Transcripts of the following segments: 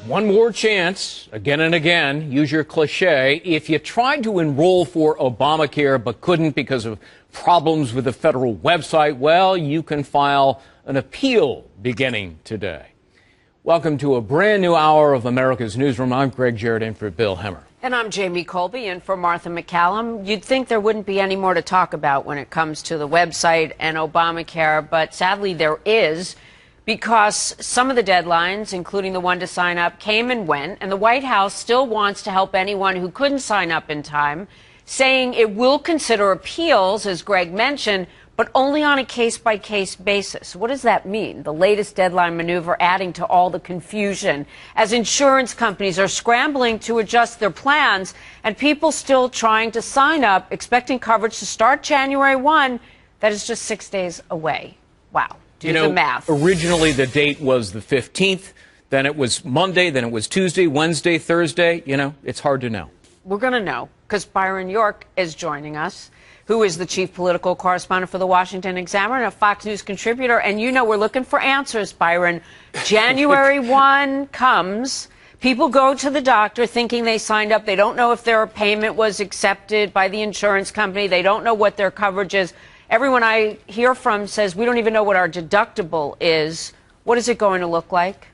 One more chance, again and again, use your cliche. If you tried to enroll for Obamacare but couldn't because of problems with the federal website, well, you can file an appeal beginning today. Welcome to a brand new hour of America's Newsroom. I'm Greg Jarrett in for Bill Hemmer. And I'm Jamie Colby in for Martha McCallum. You'd think there wouldn't be any more to talk about when it comes to the website and Obamacare, but sadly there is, because some of the deadlines, including the one to sign up, came and went, and the White House still wants to help anyone who couldn't sign up in time, saying it will consider appeals, as Greg mentioned, but only on a case-by-case basis. What does that mean? The latest deadline maneuver adding to all the confusion as insurance companies are scrambling to adjust their plans and people still trying to sign up, expecting coverage to start January 1. That is just 6 days away. Wow. Do the math. Originally the date was the 15th, then it was Monday, then it was Tuesday, Wednesday, Thursday. It's hard to know. We're going to know because Byron York is joining us, who is the chief political correspondent for the Washington Examiner and a Fox News contributor. And we're looking for answers, Byron. January 1 comes. People go to the doctor thinking they signed up. They don't know if their payment was accepted by the insurance company. They don't know what their coverage is. Everyone I hear from says we don't even know what our deductible is. What is it going to look like?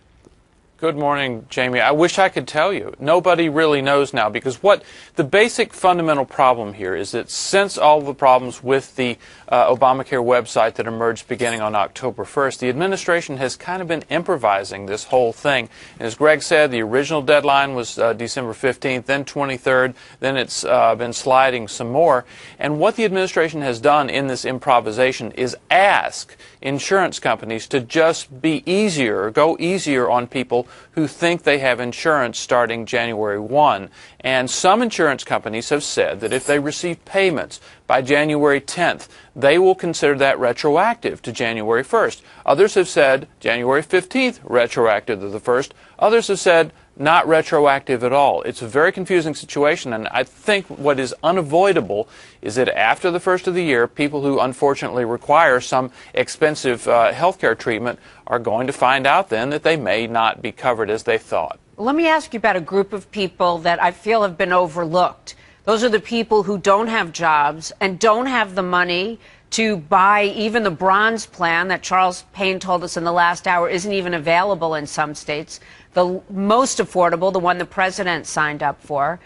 Good morning, Jamie. I wish I could tell you. Nobody really knows now, because what the basic fundamental problem here is that since all the problems with the Obamacare website that emerged beginning on October 1st, the administration has kind of been improvising this whole thing. And as Greg said, the original deadline was December 15th, then 23rd, then it's been sliding some more. And what the administration has done in this improvisation is ask insurance companies to just be easier, go easier on people who think they have insurance starting January 1. And some insurance companies have said that if they receive payments by January 10th, they will consider that retroactive to January 1st. Others have said January 15th, retroactive to the 1st. Others have said not retroactive at all. It's a very confusing situation, and I think what is unavoidable is that after the first of the year, people who unfortunately require some expensive health care treatment are going to find out then that they may not be covered as they thought. Let me ask you about a group of people that I feel have been overlooked. Those are the people who don't have jobs and don't have the money to buy even the bronze plan that Charles Payne told us in the last hour isn't even available in some states. The most affordable, the one the president signed up for.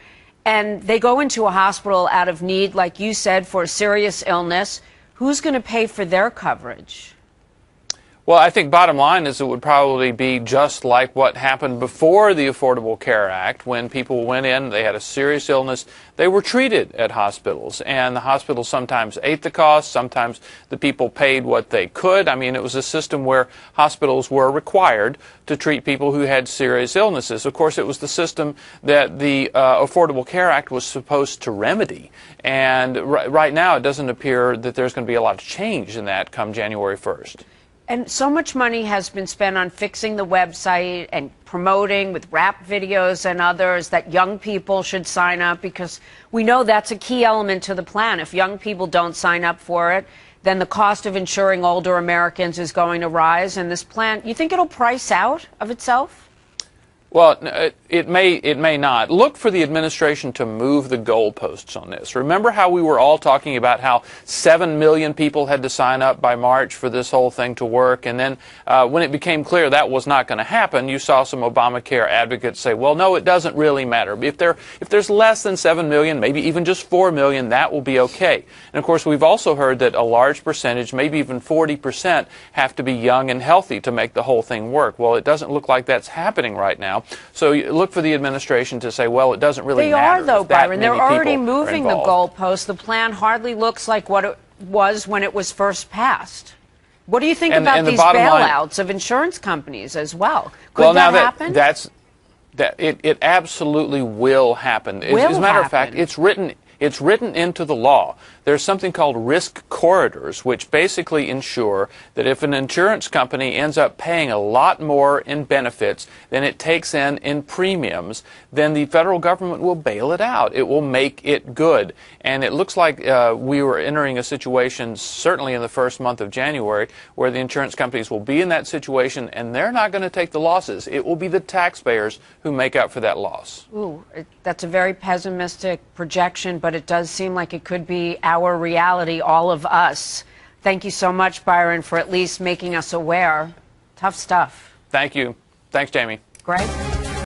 And they go into a hospital out of need, like you said, for a serious illness. Who's going to pay for their coverage? Well, I think bottom line is it would probably be just like what happened before the Affordable Care Act, when people went in, they had a serious illness, they were treated at hospitals, and the hospitals sometimes ate the cost, sometimes the people paid what they could. I mean, it was a system where hospitals were required to treat people who had serious illnesses. Of course, it was the system that the Affordable Care Act was supposed to remedy, and right now it doesn't appear that there's going to be a lot of change in that come January 1st. And so much money has been spent on fixing the website and promoting with rap videos and others that young people should sign up, because we know that's a key element to the plan. If young people don't sign up for it, then the cost of insuring older Americans is going to rise. And this plan, you think it'll price out of itself? Well, it may not. Look for the administration to move the goalposts on this. Remember how we were all talking about how 7 million people had to sign up by March for this whole thing to work, and then when it became clear that was not going to happen, you saw some Obamacare advocates say, well, no, it doesn't really matter. If there's less than 7 million, maybe even just 4 million, that will be okay. And of course, we've also heard that a large percentage, maybe even 40%, have to be young and healthy to make the whole thing work. Well, it doesn't look like that's happening right now. So you look for the administration to say, well, it doesn't really matter. They are, though, Byron. They're already moving the goalposts. The plan hardly looks like what it was when it was first passed. What do you think about these bailouts of insurance companies as well? Could that happen? It absolutely will happen. As a matter of fact, it's written into the law there's something called risk corridors, which basically ensure that if an insurance company ends up paying a lot more in benefits than it takes in premiums, then the federal government will bail it out. It will make it good. And it looks like we were entering a situation, certainly in the first month of January, where the insurance companies will be in that situation, and they're not going to take the losses. It will be the taxpayers who make up for that loss. Ooh, that's a very pessimistic projection, but it does seem like it could be our reality, all of us. Thank you so much, Byron, for at least making us aware. Tough stuff. Thank you. Thanks, Jamie. Greg?